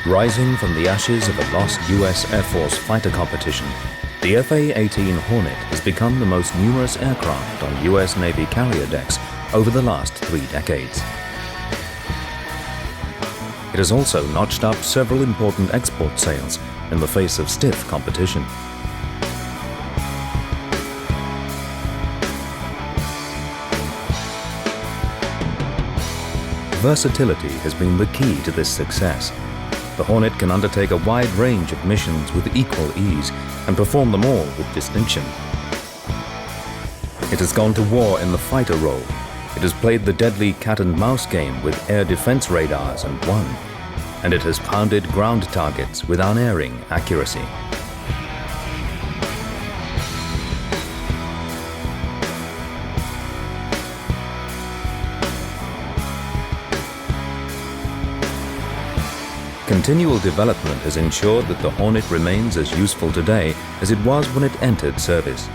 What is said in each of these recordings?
Rising from the ashes of a lost U.S. Air Force fighter competition, the F-18 Hornet has become the most numerous aircraft on U.S. Navy carrier decks over the last 3 decades. It has also notched up several important export sales in the face of stiff competition. Versatility has been the key to this success. The Hornet can undertake a wide range of missions with equal ease and perform them all with distinction. It has gone to war in the fighter role. It has played the deadly cat-and-mouse game with air defense radars and won. And it has pounded ground targets with unerring accuracy. Continual development has ensured that the Hornet remains as useful today as it was when it entered service,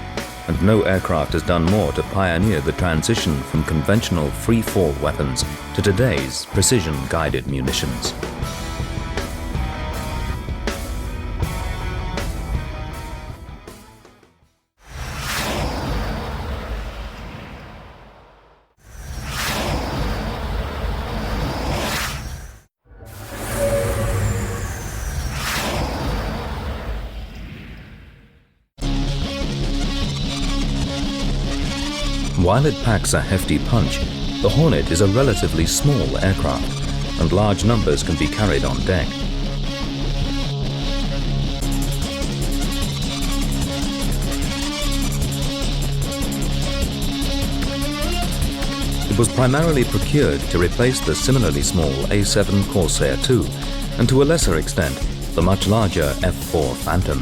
and no aircraft has done more to pioneer the transition from conventional free-fall weapons to today's precision-guided munitions. While it packs a hefty punch, the Hornet is a relatively small aircraft, and large numbers can be carried on deck. It was primarily procured to replace the similarly small A-7 Corsair II, and to a lesser extent, the much larger F-4 Phantom.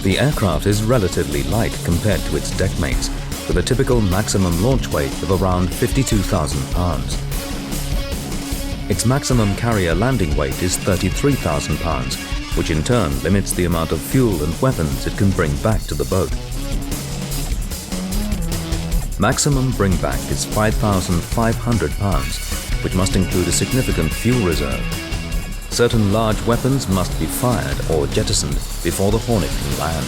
The aircraft is relatively light compared to its deckmates, with a typical maximum launch weight of around 52,000 pounds. Its maximum carrier landing weight is 33,000 pounds, which in turn limits the amount of fuel and weapons it can bring back to the boat. Maximum bringback is 5,500 pounds, which must include a significant fuel reserve. Certain large weapons must be fired or jettisoned before the Hornet can land.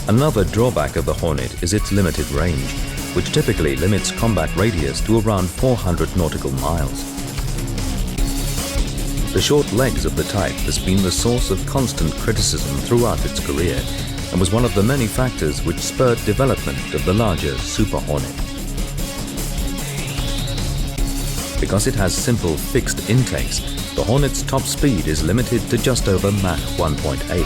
Another drawback of the Hornet is its limited range, which typically limits combat radius to around 400 nautical miles. The short legs of the type has been the source of constant criticism throughout its career and was one of the many factors which spurred development of the larger Super Hornet. Because it has simple fixed intakes, the Hornet's top speed is limited to just over Mach 1.8.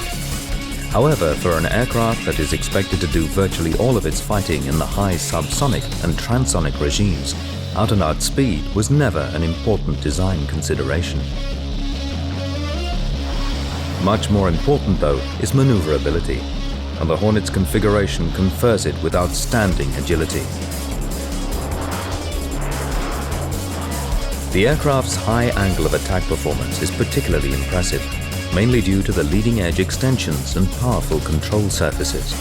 However, for an aircraft that is expected to do virtually all of its fighting in the high subsonic and transonic regimes, out-and-out speed was never an important design consideration. Much more important, though, is maneuverability, and the Hornet's configuration confers it with outstanding agility. The aircraft's high angle of attack performance is particularly impressive, mainly due to the leading-edge extensions and powerful control surfaces.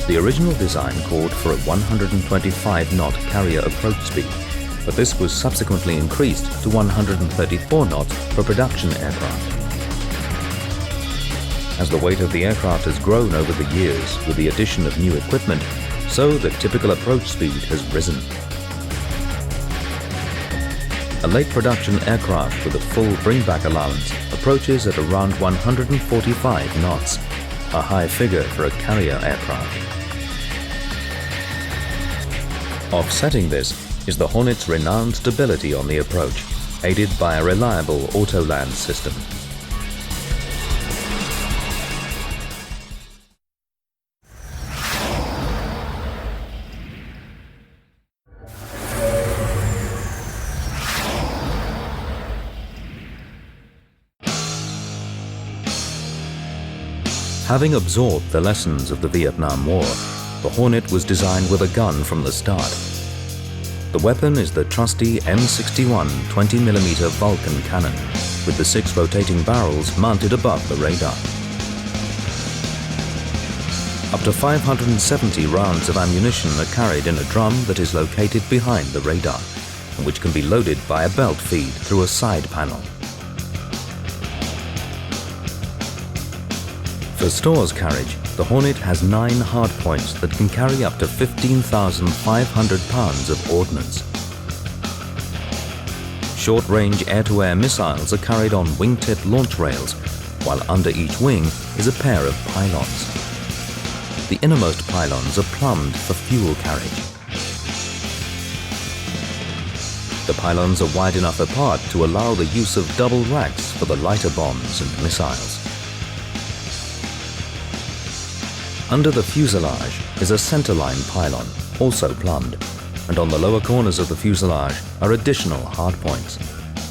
The original design called for a 125-knot carrier approach speed, but this was subsequently increased to 134 knots for production aircraft. As the weight of the aircraft has grown over the years with the addition of new equipment, so the typical approach speed has risen. A late production aircraft with a full bringback allowance approaches at around 145 knots, a high figure for a carrier aircraft. Offsetting this is the Hornet's renowned stability on the approach, aided by a reliable auto-land system. Having absorbed the lessons of the Vietnam War, the Hornet was designed with a gun from the start. The weapon is the trusty M61 20mm Vulcan cannon, with the 6 rotating barrels mounted above the radar. Up to 570 rounds of ammunition are carried in a drum that is located behind the radar, and which can be loaded by a belt feed through a side panel. For stores carriage, the Hornet has 9 hardpoints that can carry up to 15,500 pounds of ordnance. Short-range air-to-air missiles are carried on wingtip launch rails, while under each wing is a pair of pylons. The innermost pylons are plumbed for fuel carriage. The pylons are wide enough apart to allow the use of double racks for the lighter bombs and missiles. Under the fuselage is a centerline pylon, also plumbed, and on the lower corners of the fuselage are additional hardpoints.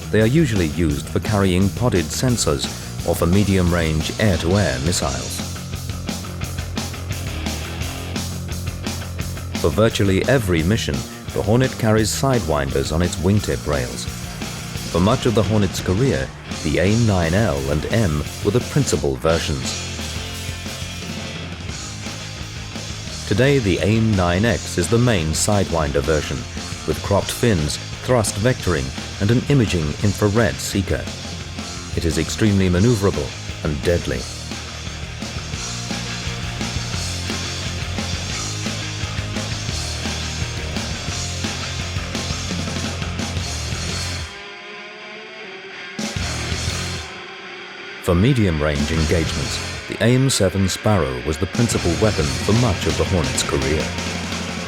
They are usually used for carrying podded sensors or for medium-range air-to-air missiles. For virtually every mission, the Hornet carries sidewinders on its wingtip rails. For much of the Hornet's career, the AIM-9L and M were the principal versions. Today, the AIM-9X is the main sidewinder version, with cropped fins, thrust vectoring, and an imaging infrared seeker. It is extremely maneuverable and deadly. For medium-range engagements, the AIM-7 Sparrow was the principal weapon for much of the Hornet's career.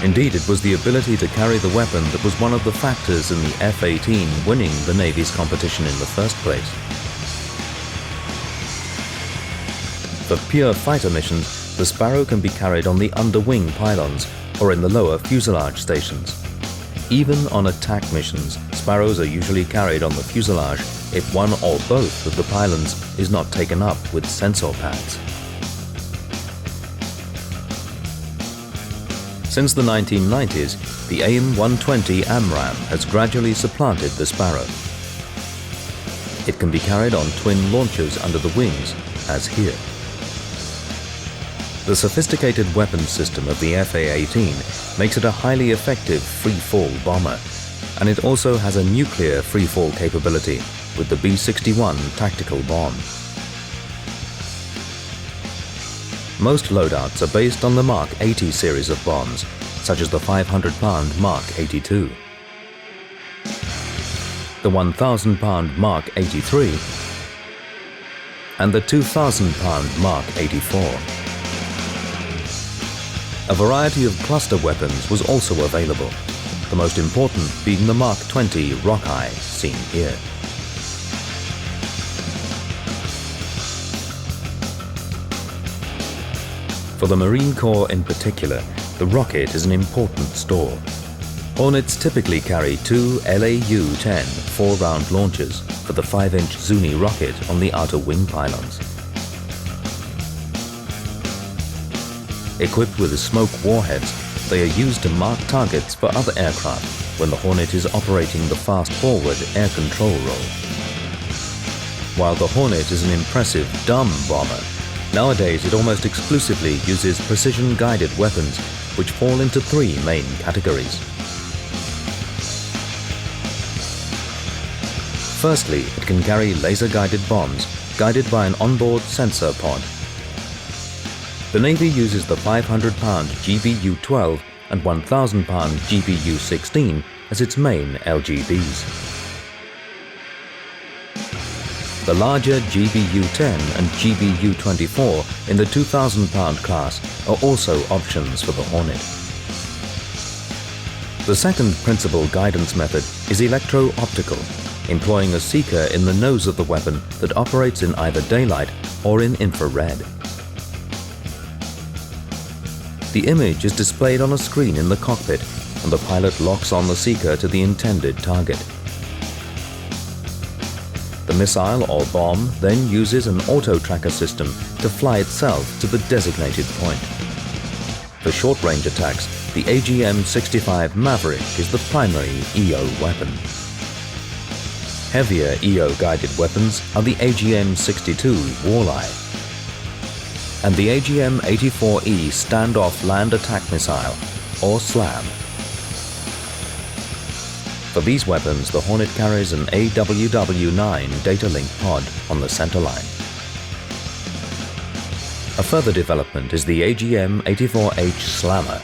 Indeed, it was the ability to carry the weapon that was one of the factors in the F-18 winning the Navy's competition in the first place. For pure fighter missions, the Sparrow can be carried on the underwing pylons or in the lower fuselage stations. Even on attack missions, Sparrows are usually carried on the fuselage if one or both of the pylons is not taken up with sensor pads. Since the 1990s, the AIM-120 AMRAAM has gradually supplanted the Sparrow. It can be carried on twin launchers under the wings, as here. The sophisticated weapons system of the F-18 makes it a highly effective free-fall bomber, and it also has a nuclear free-fall capability with the B-61 tactical bomb. Most loadouts are based on the Mark 80 series of bombs, such as the 500-pound Mark 82, the 1,000-pound Mark 83, and the 2,000-pound Mark 84. A variety of cluster weapons was also available, the most important being the Mark 20 Rockeye, seen here. For the Marine Corps in particular, the rocket is an important store. Hornets typically carry 2 LAU-10 4-round launchers for the 5-inch Zuni rocket on the outer wing pylons. Equipped with smoke warheads, they are used to mark targets for other aircraft when the Hornet is operating the fast-forward air control role. While the Hornet is an impressive dumb bomber, nowadays it almost exclusively uses precision-guided weapons, which fall into 3 main categories. Firstly, it can carry laser-guided bombs, guided by an onboard sensor pod. The Navy uses the 500-pound GBU-12 and 1,000-pound GBU-16 as its main LGBs. The larger GBU-10 and GBU-24 in the 2,000-pound class are also options for the Hornet. The second principal guidance method is electro-optical, employing a seeker in the nose of the weapon that operates in either daylight or in infrared. The image is displayed on a screen in the cockpit, and the pilot locks on the seeker to the intended target. The missile or bomb then uses an auto-tracker system to fly itself to the designated point. For short-range attacks, the AGM-65 Maverick is the primary EO weapon. Heavier EO-guided weapons are the AGM-62 Walleye. and the AGM-84E Standoff Land Attack Missile, or SLAM. For these weapons, the Hornet carries an AWW-9 data link pod on the center line. A further development is the AGM-84H Slammer.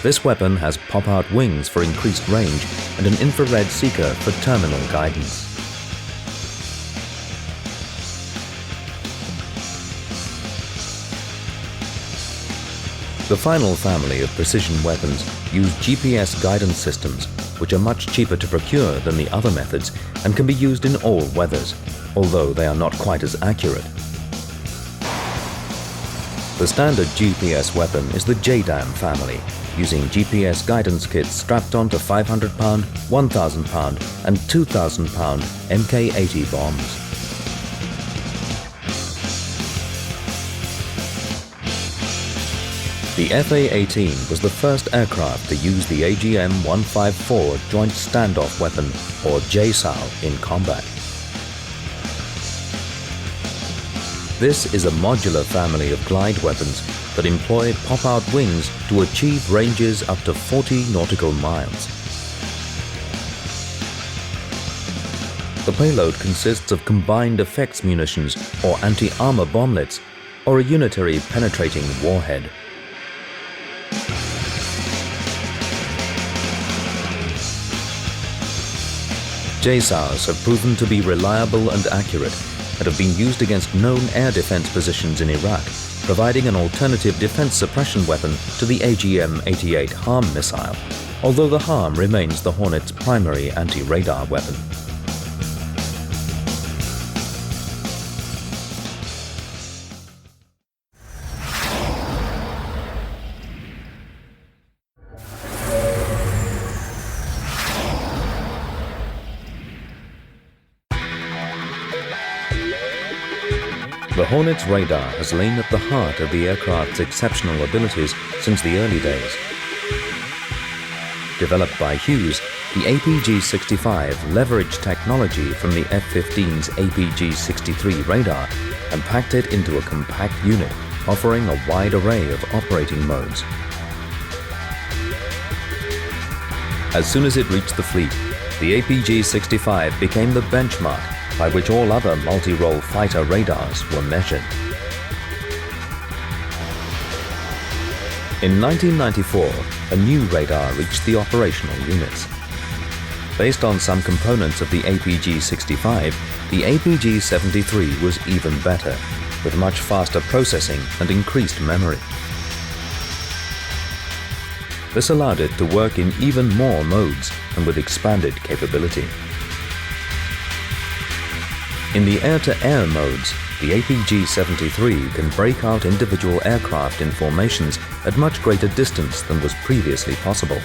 This weapon has pop-out wings for increased range and an infrared seeker for terminal guidance. The final family of precision weapons use GPS guidance systems, which are much cheaper to procure than the other methods and can be used in all weathers, although they are not quite as accurate. The standard GPS weapon is the JDAM family, using GPS guidance kits strapped onto 500-pound, 1,000-pound and 2,000-pound Mk-80 bombs. The F-18 was the first aircraft to use the AGM-154 Joint Standoff Weapon, or JSOW, in combat. This is a modular family of glide weapons that employ pop-out wings to achieve ranges up to 40 nautical miles. The payload consists of combined effects munitions or anti-armor bomblets, or a unitary penetrating warhead. JSOWs have proven to be reliable and accurate and have been used against known air defense positions in Iraq, providing an alternative defense suppression weapon to the AGM-88 HARM missile, although the HARM remains the Hornet's primary anti-radar weapon. The Hornet's radar has lain at the heart of the aircraft's exceptional abilities since the early days. Developed by Hughes, the APG-65 leveraged technology from the F-15's APG-63 radar and packed it into a compact unit, offering a wide array of operating modes. As soon as it reached the fleet, the APG-65 became the benchmark by which all other multi-role fighter radars were measured. In 1994, a new radar reached the operational units. Based on some components of the APG-65, the APG-73 was even better, with much faster processing and increased memory. This allowed it to work in even more modes and with expanded capability. In the air-to-air modes, the APG-73 can break out individual aircraft in formations at much greater distance than was previously possible,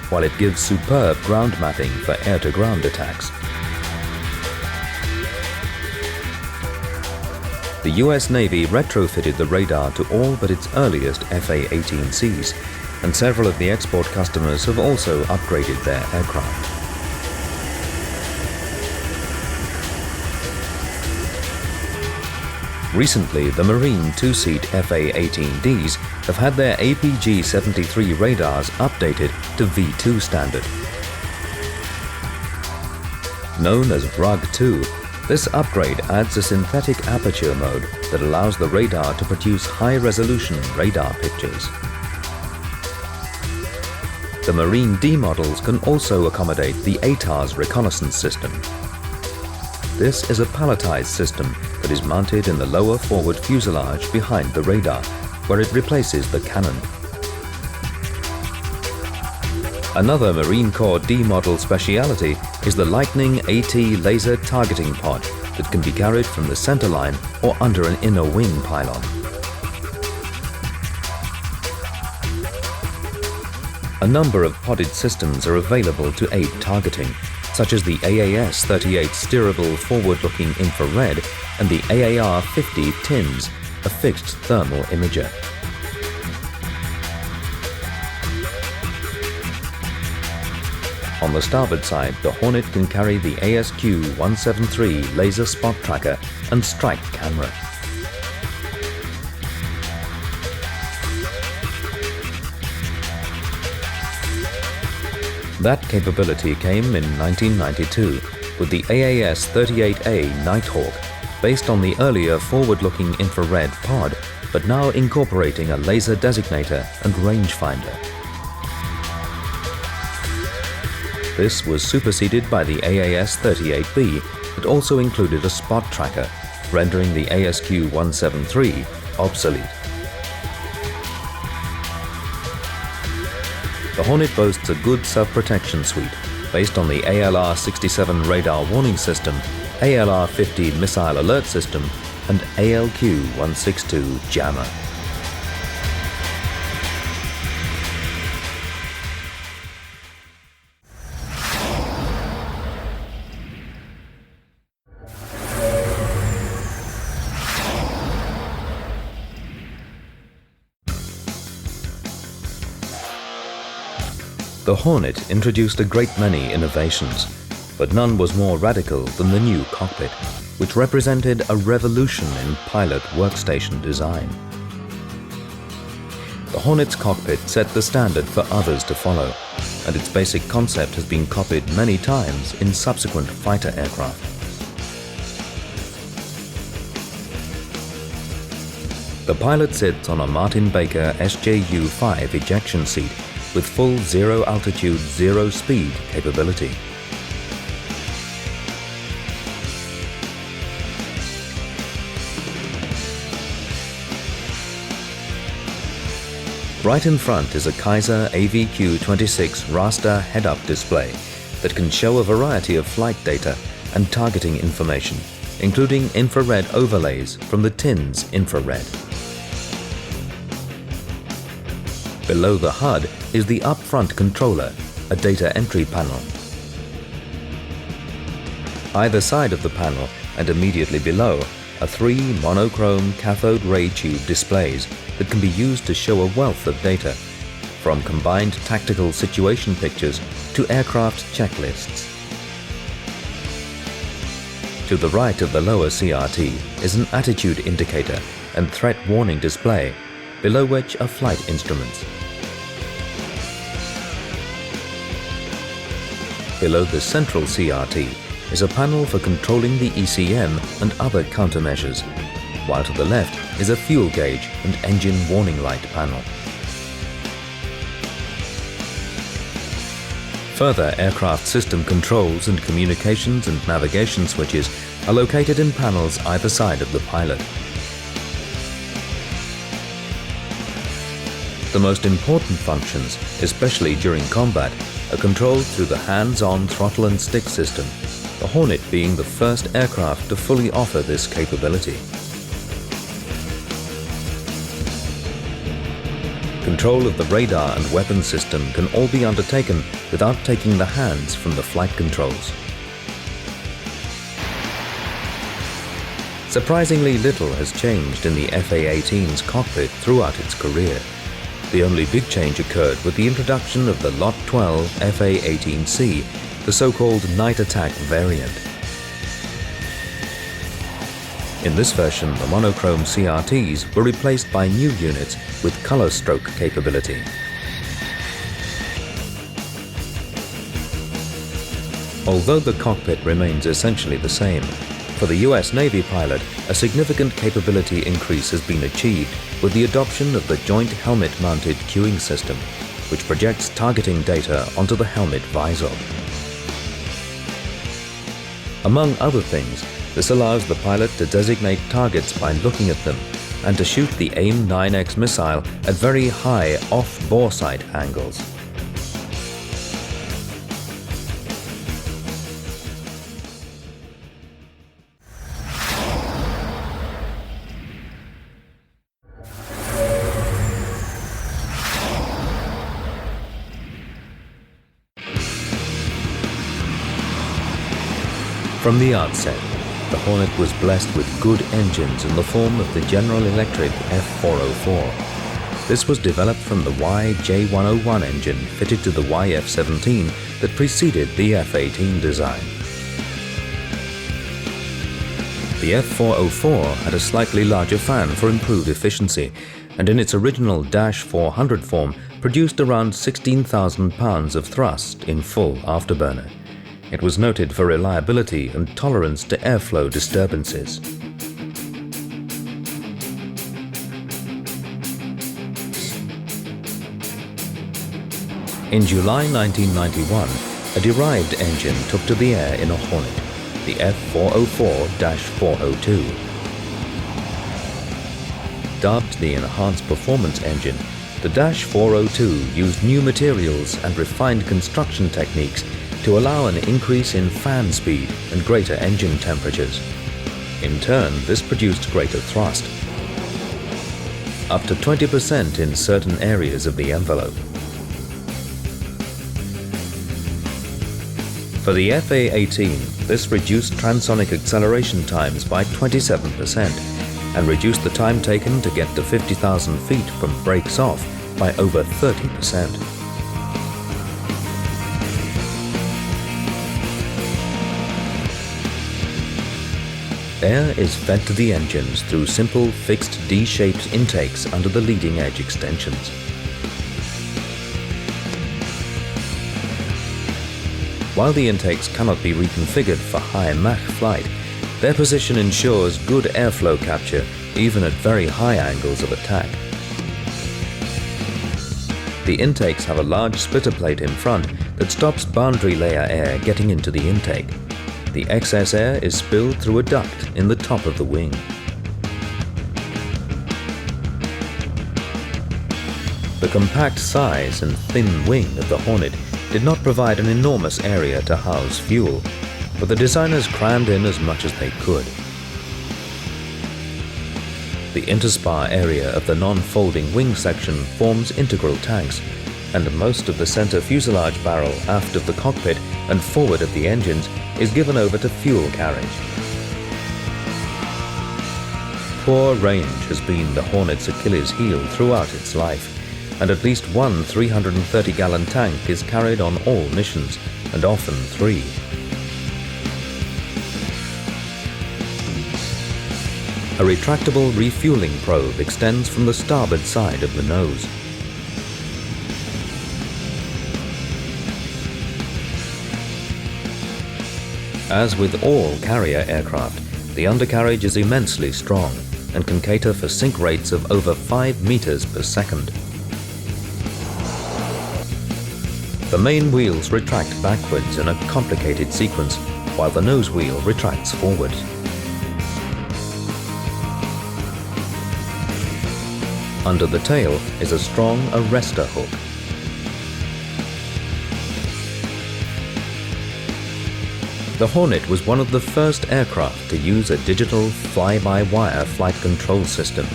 while it gives superb ground mapping for air-to-ground attacks. The US Navy retrofitted the radar to all but its earliest F-18Cs, and several of the export customers have also upgraded their aircraft. Recently, the Marine two-seat F-18Ds have had their APG-73 radars updated to V2 standard. Known as RUG-2, this upgrade adds a synthetic aperture mode that allows the radar to produce high-resolution radar pictures. The Marine D models can also accommodate the ATAR's reconnaissance system. This is a palletized system that is mounted in the lower forward fuselage behind the radar, where it replaces the cannon. Another Marine Corps D model speciality is the Lightning AT laser targeting pod that can be carried from the centerline or under an inner wing pylon. A number of podded systems are available to aid targeting, such as the AAS-38 steerable forward-looking infrared and the AAR-50 TIMS, a fixed thermal imager. On the starboard side, the Hornet can carry the ASQ-173 laser spot tracker and strike camera. That capability came in 1992 with the AAS-38A Nighthawk, based on the earlier forward-looking infrared pod, but now incorporating a laser designator and rangefinder. This was superseded by the AAS-38B that also included a spot tracker, rendering the ASQ-173 obsolete. The Hornet boasts a good self-protection suite based on the ALR-67 radar warning system, ALR-50 missile alert system, and ALQ-162 jammer. The Hornet introduced a great many innovations, but none was more radical than the new cockpit, which represented a revolution in pilot workstation design. The Hornet's cockpit set the standard for others to follow, and its basic concept has been copied many times in subsequent fighter aircraft. The pilot sits on a Martin Baker SJU-5 ejection seat with full zero altitude, zero speed capability. Right in front is a Kaiser AVQ-26 raster head-up display that can show a variety of flight data and targeting information, including infrared overlays from the tin's infrared. Below the HUD is the up-front controller, a data entry panel. Either side of the panel and immediately below are three monochrome cathode ray tube displays that can be used to show a wealth of data, from combined tactical situation pictures to aircraft checklists. To the right of the lower CRT is an attitude indicator and threat warning display, below which are flight instruments. Below the central CRT is a panel for controlling the ECM and other countermeasures, while to the left is a fuel gauge and engine warning light panel. Further aircraft system controls and communications and navigation switches are located in panels either side of the pilot. The most important functions, especially during combat, are controlled through the hands-on throttle and stick system, the Hornet being the first aircraft to fully offer this capability. Control of the radar and weapon system can all be undertaken without taking the hands from the flight controls. Surprisingly little has changed in the F-18's cockpit throughout its career. The only big change occurred with the introduction of the Lot 12 F-18C, the so-called night attack variant. In this version, the monochrome CRTs were replaced by new units with color stroke capability. Although the cockpit remains essentially the same, for the US Navy pilot, a significant capability increase has been achieved with the adoption of the Joint Helmet-Mounted Cueing System, which projects targeting data onto the helmet visor. Among other things, this allows the pilot to designate targets by looking at them and to shoot the AIM-9X missile at very high off-bore sight angles. From the outset, the Hornet was blessed with good engines in the form of the General Electric F404. This was developed from the YJ101 engine fitted to the YF17 that preceded the F-18 design. The F404 had a slightly larger fan for improved efficiency, and in its original -400 form, produced around 16,000 pounds of thrust in full afterburner. It was noted for reliability and tolerance to airflow disturbances. In July 1991, a derived engine took to the air in a Hornet, the F404-402. Dubbed the Enhanced Performance Engine, the Dash 402 used new materials and refined construction techniques to allow an increase in fan speed and greater engine temperatures. In turn, this produced greater thrust, up to 20% in certain areas of the envelope. For the F18, this reduced transonic acceleration times by 27% and reduced the time taken to get to 50,000 feet from brakes off by over 30%. Air is fed to the engines through simple fixed D-shaped intakes under the leading edge extensions. While the intakes cannot be reconfigured for high Mach flight, their position ensures good airflow capture even at very high angles of attack. The intakes have a large splitter plate in front that stops boundary layer air getting into the intake. The excess air is spilled through a duct in the top of the wing. The compact size and thin wing of the Hornet did not provide an enormous area to house fuel, but the designers crammed in as much as they could. The interspar area of the non-folding wing section forms integral tanks, and most of the center fuselage barrel aft of the cockpit and forward of the engines is given over to fuel carriage. Poor range has been the Hornet's Achilles heel throughout its life, and at least one 330-gallon tank is carried on all missions, and often three. A retractable refueling probe extends from the starboard side of the nose. As with all carrier aircraft, the undercarriage is immensely strong and can cater for sink rates of over 5 meters per second. The main wheels retract backwards in a complicated sequence, while the nose wheel retracts forwards. Under the tail is a strong arrestor hook. The Hornet was one of the first aircraft to use a digital fly-by-wire flight control system.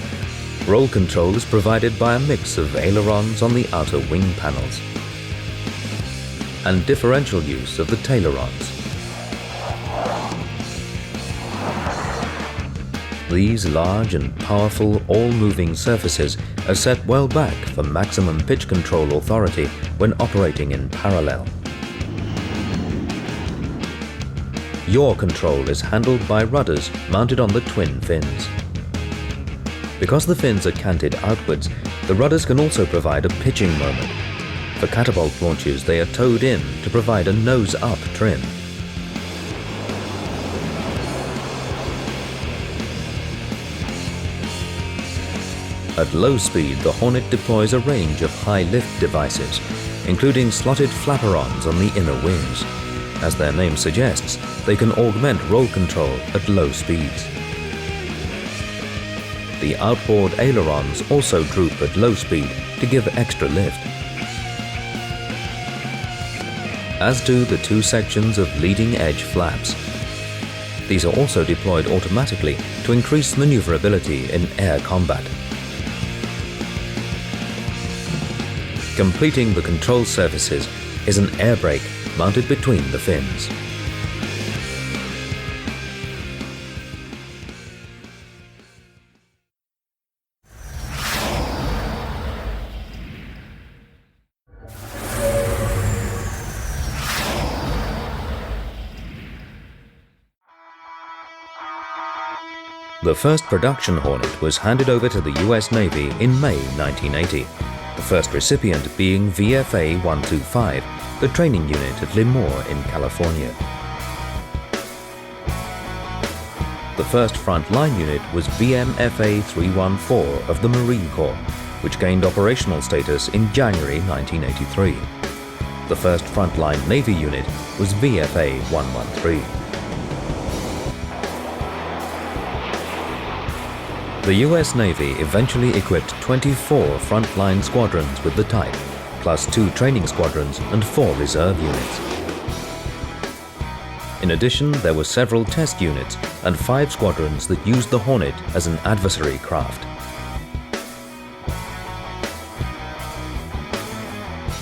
Roll control is provided by a mix of ailerons on the outer wing panels and differential use of the tailerons. These large and powerful all-moving surfaces are set well back for maximum pitch control authority when operating in parallel. Yaw control is handled by rudders mounted on the twin fins. Because the fins are canted outwards, the rudders can also provide a pitching moment. For catapult launches, they are towed in to provide a nose-up trim. At low speed, the Hornet deploys a range of high-lift devices, including slotted flaperons on the inner wings. As their name suggests, they can augment roll control at low speeds. The outboard ailerons also droop at low speed to give extra lift, as do the two sections of leading edge flaps. These are also deployed automatically to increase maneuverability in air combat. Completing the control surfaces is an air brake mounted between the fins. The first production Hornet was handed over to the US Navy in May 1980 the first recipient being VFA 125, the training unit at Lemoore in California. The first frontline unit was VMFA 314 of the Marine Corps, which gained operational status in January 1983. The first frontline Navy unit was VFA 113. The US Navy eventually equipped 24 frontline squadrons with the type, plus 2 training squadrons and 4 reserve units. In addition, there were several test units and 5 squadrons that used the Hornet as an adversary craft.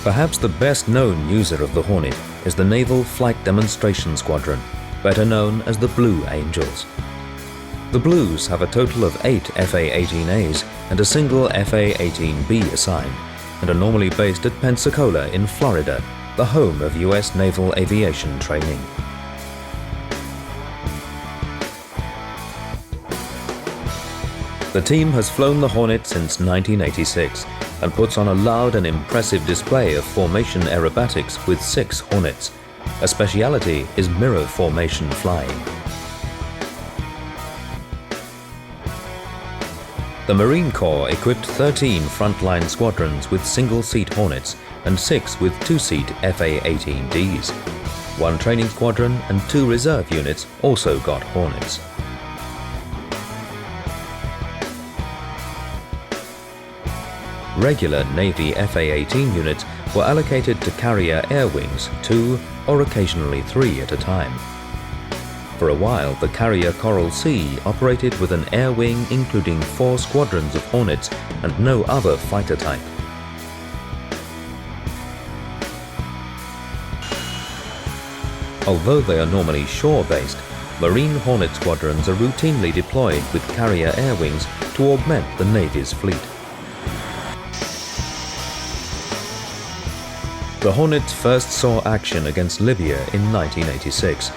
Perhaps the best-known user of the Hornet is the Naval Flight Demonstration Squadron, better known as the Blue Angels. The Blues have a total of 8 F-18As and a single F-18B assigned, and are normally based at Pensacola in Florida, the home of US naval aviation training. The team has flown the Hornet since 1986 and puts on a loud and impressive display of formation aerobatics with 6 Hornets. A speciality is mirror formation flying. The Marine Corps equipped 13 frontline squadrons with single-seat Hornets and 6 with 2-seat FA-18Ds. 1 training squadron and 2 reserve units also got Hornets. Regular Navy FA-18 units were allocated to carrier air wings, 2 or occasionally 3 at a time. For a while, the carrier Coral Sea operated with an air wing including 4 squadrons of Hornets and no other fighter type. Although they are normally shore-based, Marine Hornet squadrons are routinely deployed with carrier air wings to augment the Navy's fleet. The Hornet first saw action against Libya in 1986,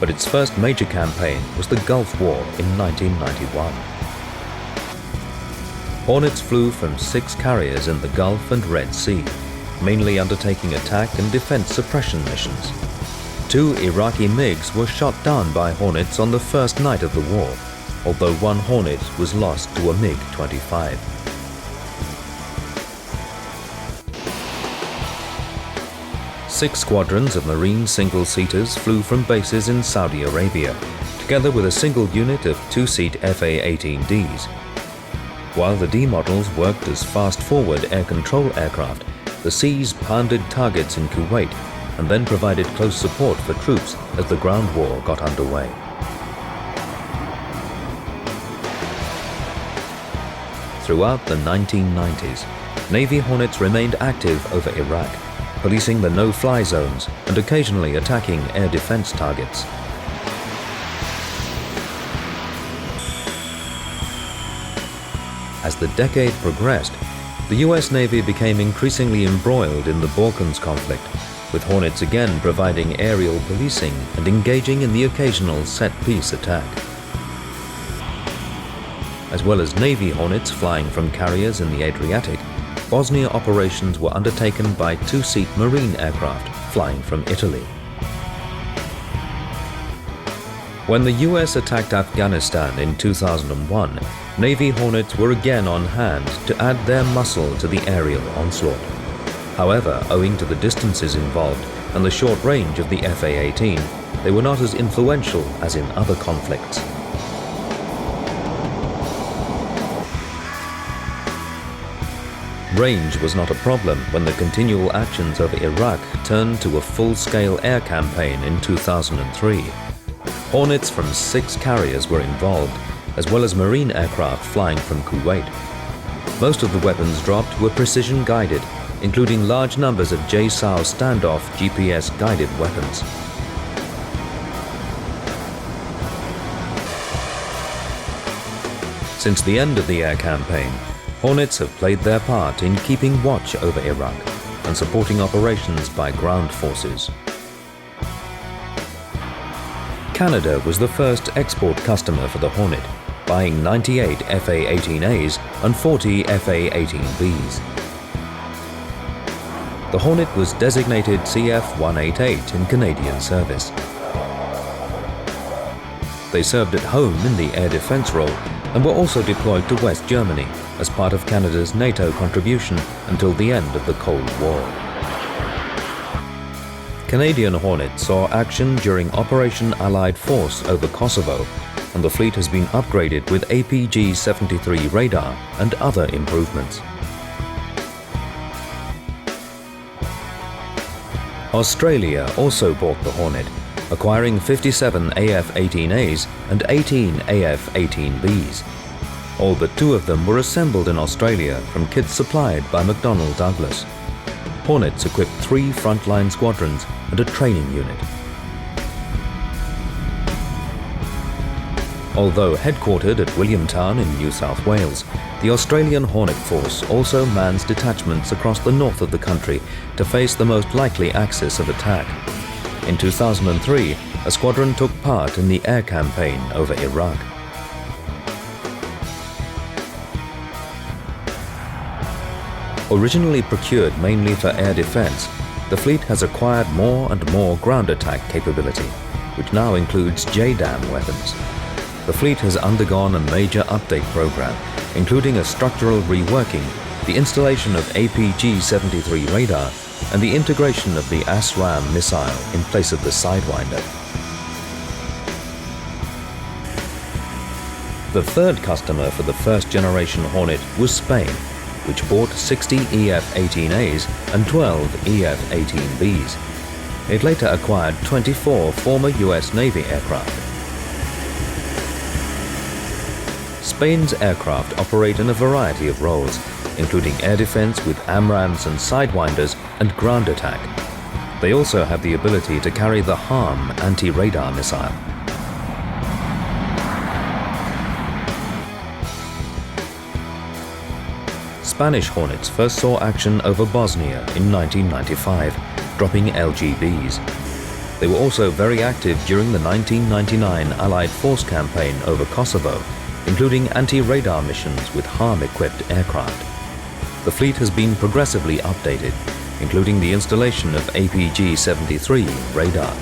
but its first major campaign was the Gulf War in 1991. Hornets flew from 6 carriers in the Gulf and Red Sea, mainly undertaking attack and defense suppression missions. 2 Iraqi MiGs were shot down by Hornets on the first night of the war, although 1 Hornet was lost to a MiG-25. Six squadrons of Marine single-seaters flew from bases in Saudi Arabia, together with a single unit of 2-seat FA-18Ds. While the D models worked as fast-forward air control aircraft, the Cs pounded targets in Kuwait and then provided close support for troops as the ground war got underway. Throughout the 1990s, Navy Hornets remained active over Iraq, policing the no-fly zones and occasionally attacking air defense targets. As the decade progressed, the US Navy became increasingly embroiled in the Balkans conflict, with Hornets again providing aerial policing and engaging in the occasional set-piece attack. As well as Navy Hornets flying from carriers in the Adriatic, Bosnia operations were undertaken by 2-seat Marine aircraft flying from Italy. When the US attacked Afghanistan in 2001, Navy Hornets were again on hand to add their muscle to the aerial onslaught. However, owing to the distances involved and the short range of the FA-18, they were not as influential as in other conflicts. Range was not a problem when the continual actions of Iraq turned to a full-scale air campaign in 2003. Hornets from 6 carriers were involved, as well as Marine aircraft flying from Kuwait. Most of the weapons dropped were precision-guided, including large numbers of JSOW standoff GPS-guided weapons. Since the end of the air campaign, Hornets have played their part in keeping watch over Iraq and supporting operations by ground forces. Canada was the first export customer for the Hornet, buying 98 FA-18As and 40 FA-18Bs. The Hornet was designated CF-188 in Canadian service. They served at home in the air defense role and were also deployed to West Germany as part of Canada's NATO contribution until the end of the Cold War. Canadian Hornet saw action during Operation Allied Force over Kosovo, and the fleet has been upgraded with APG-73 radar and other improvements. Australia also bought the Hornet, acquiring 57 AF-18As and 18 AF-18Bs. All but 2 of them were assembled in Australia from kits supplied by McDonnell Douglas. Hornets equipped 3 frontline squadrons and a training unit. Although headquartered at Williamtown in New South Wales, the Australian Hornet Force also mans detachments across the north of the country to face the most likely axis of attack. In 2003, a squadron took part in the air campaign over Iraq. Originally procured mainly for air defense, the fleet has acquired more and more ground attack capability, which now includes JDAM weapons. The fleet has undergone a major update program, including a structural reworking, the installation of APG-73 radar, and the integration of the ASRAAM missile in place of the Sidewinder. The third customer for the first-generation Hornet was Spain, which bought 60 EF-18As and 12 EF-18Bs. It later acquired 24 former US Navy aircraft. Spain's aircraft operate in a variety of roles, including air defense with AMRAAMs and Sidewinders and ground attack. They also have the ability to carry the HARM anti-radar missile. Spanish Hornets first saw action over Bosnia in 1995, dropping LGBs. They were also very active during the 1999 Allied Force campaign over Kosovo, including anti-radar missions with HARM-equipped aircraft. The fleet has been progressively updated, including the installation of APG-73 radar.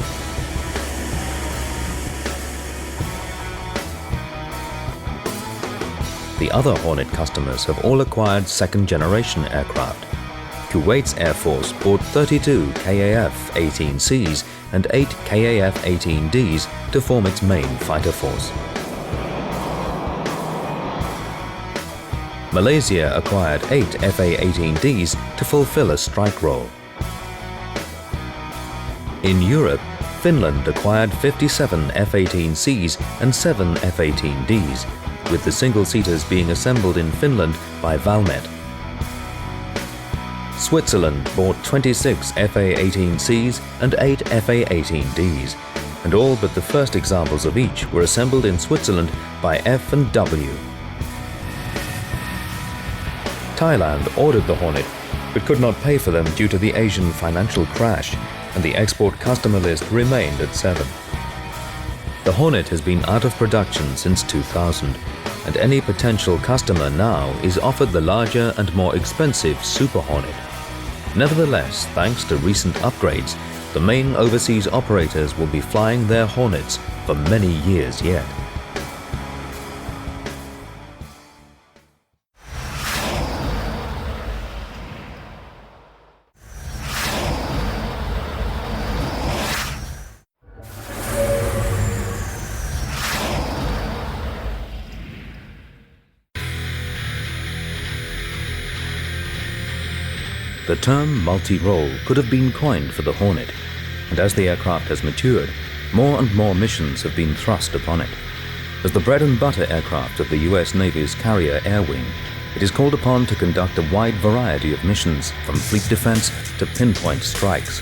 The other Hornet customers have all acquired second-generation aircraft. Kuwait's Air Force bought 32 KAF-18Cs and 8 KAF-18Ds to form its main fighter force. Malaysia acquired 8 FA-18Ds to fulfill a strike role. In Europe, Finland acquired 57 F-18Cs and 7 F-18Ds, with the single-seaters being assembled in Finland by Valmet. Switzerland bought 26 FA-18Cs and 8 FA-18Ds, and all but the first examples of each were assembled in Switzerland by F&W. Thailand ordered the Hornet, but could not pay for them due to the Asian financial crash, and the export customer list remained at 7. The Hornet has been out of production since 2000, and any potential customer now is offered the larger and more expensive Super Hornet. Nevertheless, thanks to recent upgrades, the main overseas operators will be flying their Hornets for many years yet. The term multi-role could have been coined for the Hornet, and as the aircraft has matured, more and more missions have been thrust upon it. As the bread-and-butter aircraft of the US Navy's Carrier Air Wing, it is called upon to conduct a wide variety of missions, from fleet defense to pinpoint strikes.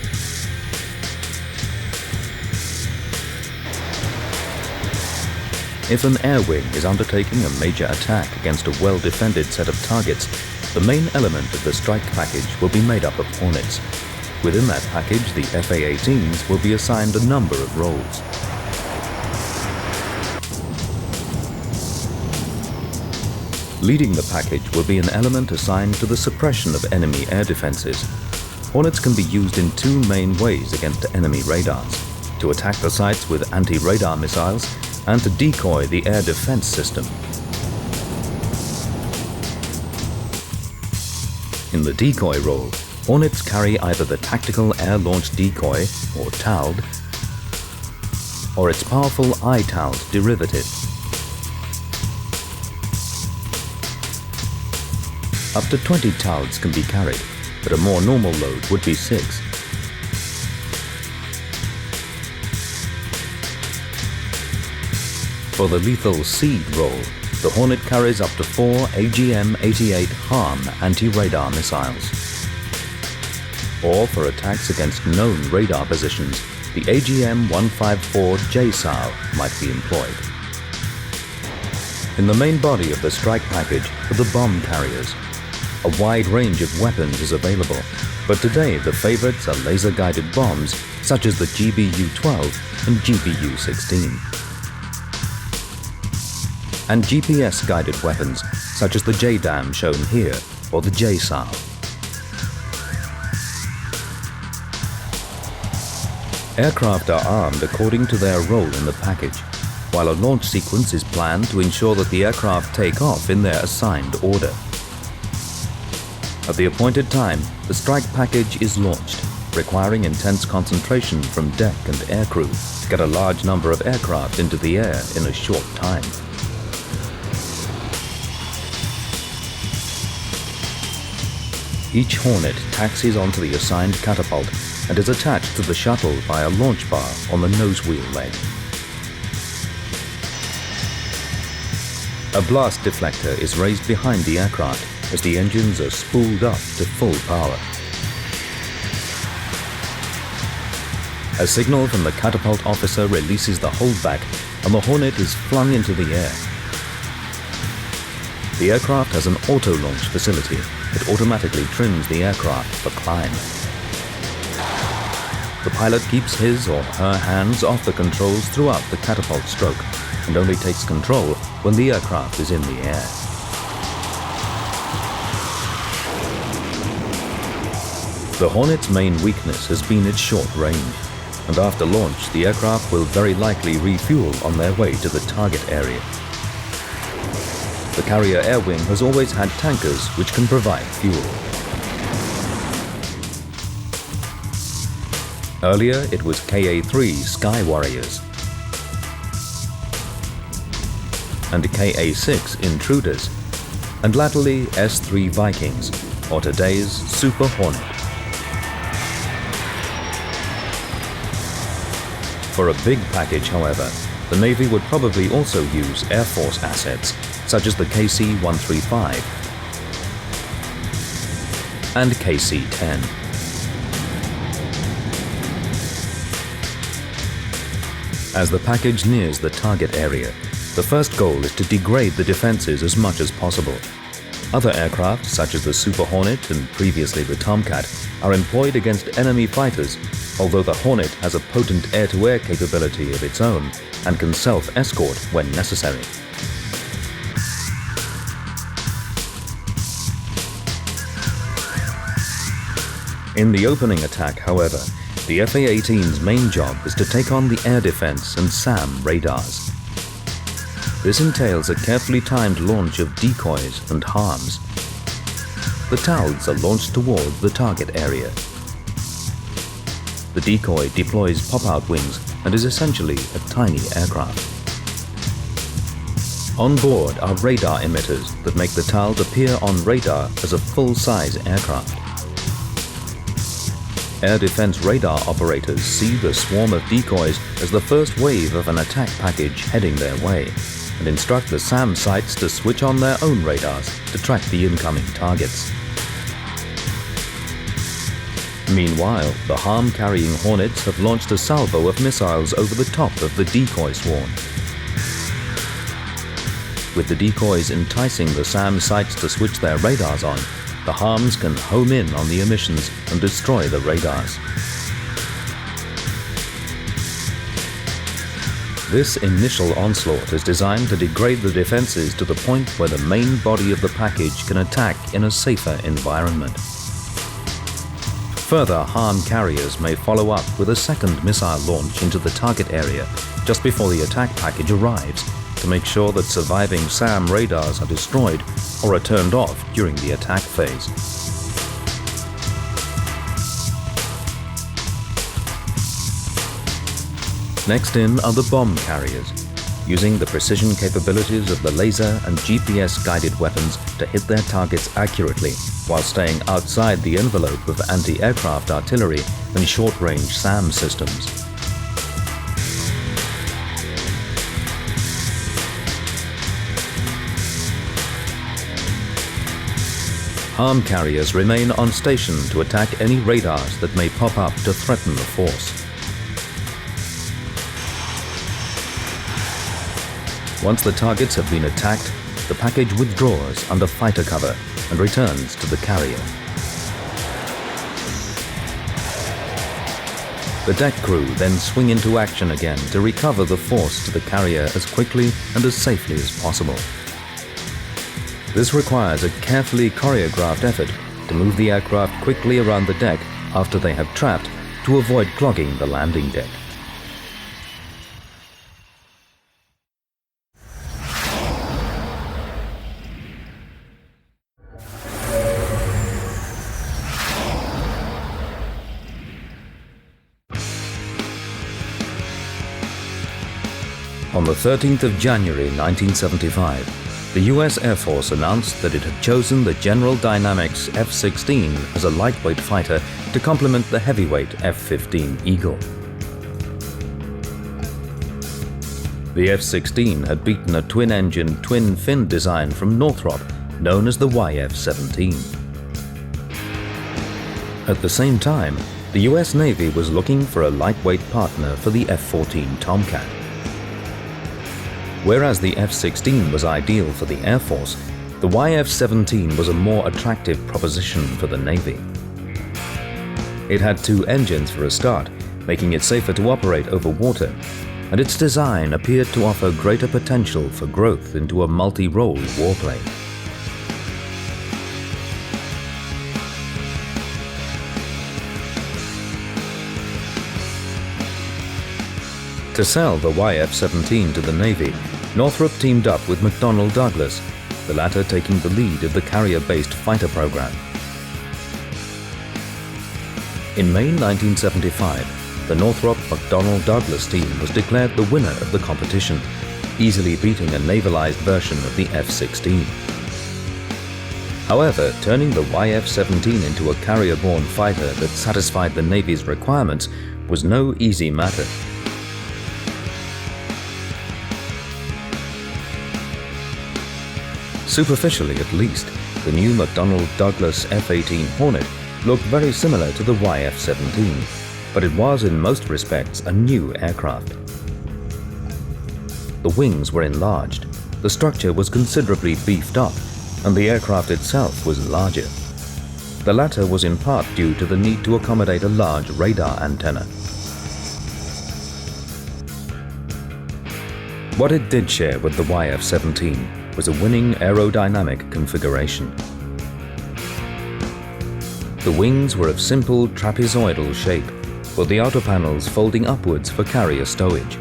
If an air wing is undertaking a major attack against a well-defended set of targets, the main element of the strike package will be made up of Hornets. Within that package, the FA-18s will be assigned a number of roles. Leading the package will be an element assigned to the suppression of enemy air defenses. Hornets can be used in two main ways against enemy radars: to attack the sites with anti-radar missiles and to decoy the air defense system. In the decoy role, Hornets carry either the Tactical Air-Launched Decoy, or TALD, or its powerful ITALD derivative. Up to 20 TALDs can be carried, but a more normal load would be 6. For the lethal seed role, the Hornet carries up to 4 AGM-88 HARM anti-radar missiles. Or for attacks against known radar positions, the AGM-154 JSOW might be employed. In the main body of the strike package are the bomb carriers. A wide range of weapons is available, but today the favorites are laser-guided bombs such as the GBU-12 and GBU-16. And GPS-guided weapons such as the JDAM shown here or the JSOW. Aircraft are armed according to their role in the package, while a launch sequence is planned to ensure that the aircraft take off in their assigned order. At the appointed time, the strike package is launched, requiring intense concentration from deck and aircrew to get a large number of aircraft into the air in a short time. Each Hornet taxis onto the assigned catapult and is attached to the shuttle by a launch bar on the nosewheel leg. A blast deflector is raised behind the aircraft as the engines are spooled up to full power. A signal from the catapult officer releases the holdback and the Hornet is flung into the air. The aircraft has an auto-launch facility that automatically trims the aircraft for climb. The pilot keeps his or her hands off the controls throughout the catapult stroke and only takes control when the aircraft is in the air. The Hornet's main weakness has been its short range, and after launch the aircraft will very likely refuel on their way to the target area. The carrier air wing has always had tankers which can provide fuel. Earlier it was KA-3 Sky Warriors and KA-6 Intruders, and latterly S-3 Vikings, or today's Super Hornet. For a big package, however, the Navy would probably also use Air Force assets such as the KC-135 and KC-10. As the package nears the target area, the first goal is to degrade the defenses as much as possible. Other aircraft, such as the Super Hornet and previously the Tomcat, are employed against enemy fighters, although the Hornet has a potent air-to-air capability of its own and can self-escort when necessary. In the opening attack, however, the F-18's main job is to take on the air defense and SAM radars. This entails a carefully timed launch of decoys and harms. The TALDs are launched toward the target area. The decoy deploys pop-out wings and is essentially a tiny aircraft. On board are radar emitters that make the TALD appear on radar as a full-size aircraft. Air defense radar operators see the swarm of decoys as the first wave of an attack package heading their way, and instruct the SAM sites to switch on their own radars to track the incoming targets. Meanwhile, the harm-carrying Hornets have launched a salvo of missiles over the top of the decoy swarm. With the decoys enticing the SAM sites to switch their radars on, the harms can home in on the emissions and destroy the radars. This initial onslaught is designed to degrade the defenses to the point where the main body of the package can attack in a safer environment. Further, HARM carriers may follow up with a second missile launch into the target area just before the attack package arrives to make sure that surviving SAM radars are destroyed or are turned off during the attack phase. Next in are the bomb carriers, using the precision capabilities of the laser and GPS-guided weapons to hit their targets accurately while staying outside the envelope of anti-aircraft artillery and short-range SAM systems. HARM carriers remain on station to attack any radars that may pop up to threaten the force. Once the targets have been attacked, the package withdraws under fighter cover and returns to the carrier. The deck crew then swing into action again to recover the force to the carrier as quickly and as safely as possible. This requires a carefully choreographed effort to move the aircraft quickly around the deck after they have trapped to avoid clogging the landing deck. On the 13th of January 1975, the US Air Force announced that it had chosen the General Dynamics F-16 as a lightweight fighter to complement the heavyweight F-15 Eagle. The F-16 had beaten a twin-engine, twin-fin design from Northrop, known as the YF-17. At the same time, the US Navy was looking for a lightweight partner for the F-14 Tomcat. Whereas the F-16 was ideal for the Air Force, the YF-17 was a more attractive proposition for the Navy. It had two engines for a start, making it safer to operate over water, and its design appeared to offer greater potential for growth into a multi-role warplane. To sell the YF-17 to the Navy, Northrop teamed up with McDonnell Douglas, the latter taking the lead of the carrier-based fighter program. In May 1975, the Northrop-McDonnell Douglas team was declared the winner of the competition, easily beating a navalized version of the F-16. However, turning the YF-17 into a carrier-borne fighter that satisfied the Navy's requirements was no easy matter. Superficially at least, the new McDonnell Douglas F-18 Hornet looked very similar to the YF-17, but it was in most respects a new aircraft. The wings were enlarged, the structure was considerably beefed up, and the aircraft itself was larger. The latter was in part due to the need to accommodate a large radar antenna. What it did share with the YF-17 was a winning aerodynamic configuration. The wings were of simple trapezoidal shape, with the outer panels folding upwards for carrier stowage.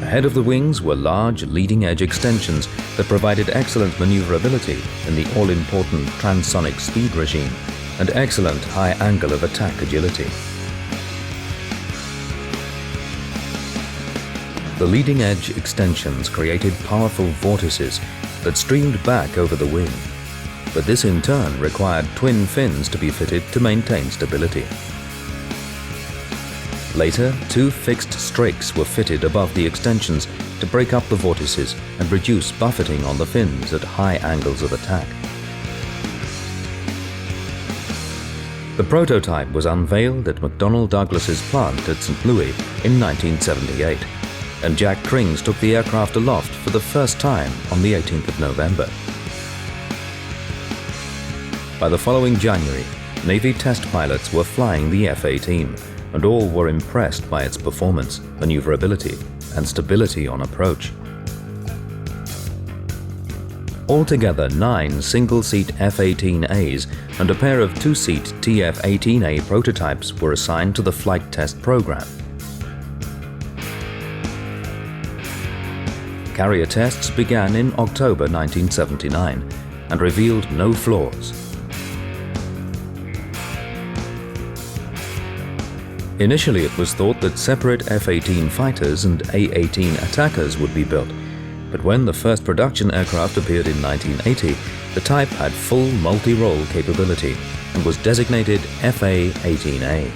Ahead of the wings were large leading-edge extensions that provided excellent maneuverability in the all-important transonic speed regime and excellent high angle of attack agility. The leading-edge extensions created powerful vortices that streamed back over the wing, but this in turn required twin fins to be fitted to maintain stability. Later, two fixed strakes were fitted above the extensions to break up the vortices and reduce buffeting on the fins at high angles of attack. The prototype was unveiled at McDonnell Douglas's plant at St. Louis in 1978. And Jack Krings took the aircraft aloft for the first time on the 18th of November. By the following January, Navy test pilots were flying the F-18, and all were impressed by its performance, maneuverability, and stability on approach. Altogether, 9 single-seat F-18As and a pair of two-seat TF-18A prototypes were assigned to the flight test program. Carrier tests began in October 1979 and revealed no flaws. Initially, it was thought that separate F-18 fighters and A-18 attackers would be built, but when the first production aircraft appeared in 1980, the type had full multi-role capability and was designated FA-18A.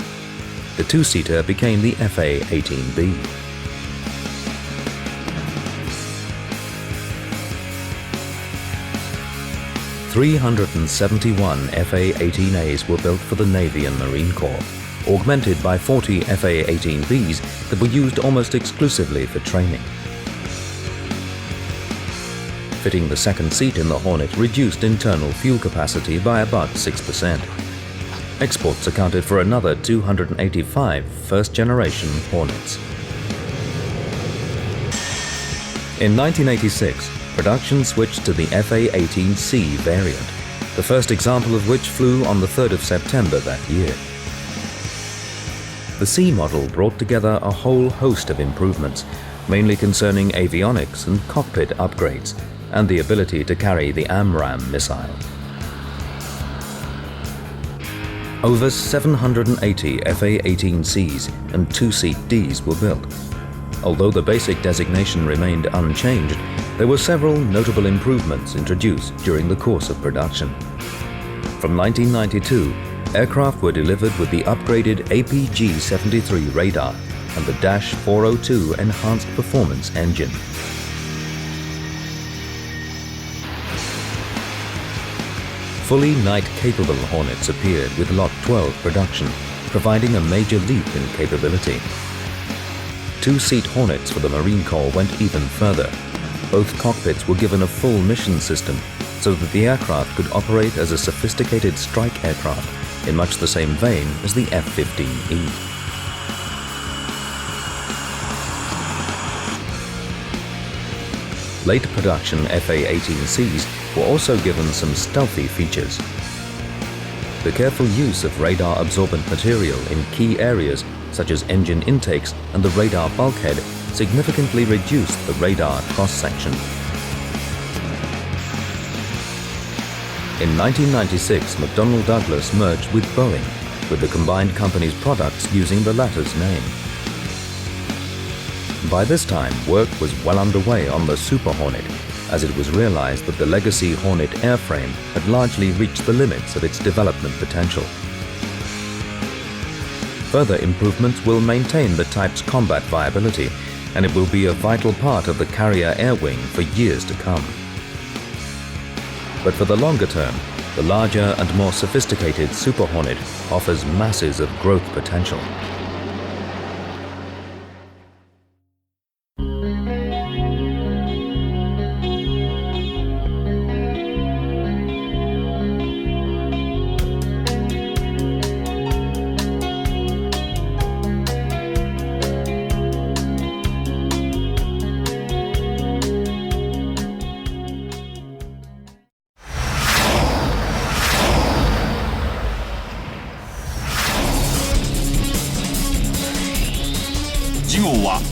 The two-seater became the FA-18B. "371 FA-18As were built for the Navy and Marine Corps, augmented by 40 FA-18Bs that were used almost exclusively for training. Fitting the second seat in the Hornet reduced internal fuel capacity by about 6%. Exports accounted for another 285 first-generation Hornets. In 1986, production switched to the FA-18C variant, the first example of which flew on the 3rd of September that year. The C model brought together a whole host of improvements, mainly concerning avionics and cockpit upgrades, and the ability to carry the AMRAAM missile. Over 780 FA-18Cs and two-seat Ds were built. Although the basic designation remained unchanged, there were several notable improvements introduced during the course of production. From 1992, aircraft were delivered with the upgraded APG-73 radar and the Dash 402 enhanced performance engine. Fully night-capable Hornets appeared with Lot 12 production, providing a major leap in capability. Two-seat Hornets for the Marine Corps went even further. Both cockpits were given a full mission system so that the aircraft could operate as a sophisticated strike aircraft in much the same vein as the F-15E. Late production FA-18Cs were also given some stealthy features. The careful use of radar-absorbent material in key areas such as engine intakes and the radar bulkhead significantly reduced the radar cross-section. In 1996, McDonnell Douglas merged with Boeing, with the combined company's products using the latter's name. By this time, work was well underway on the Super Hornet, as it was realized that the legacy Hornet airframe had largely reached the limits of its development potential. Further improvements will maintain the type's combat viability, and it will be a vital part of the carrier air wing for years to come. But for the longer term, the larger and more sophisticated Super Hornet offers masses of growth potential.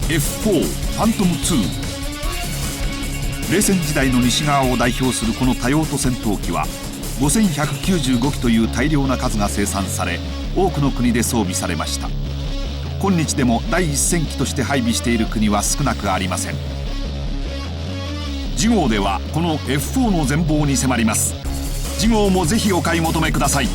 F4 ファントム2。冷戦時代の西側を代表するこの多用途戦闘機は5195機という大量な数が生産され、多くの国で装備されました。今日でも第一戦機として配備している国は少なくありません。次号ではこの F4 の全貌に迫ります。次号もぜひお買い求めください。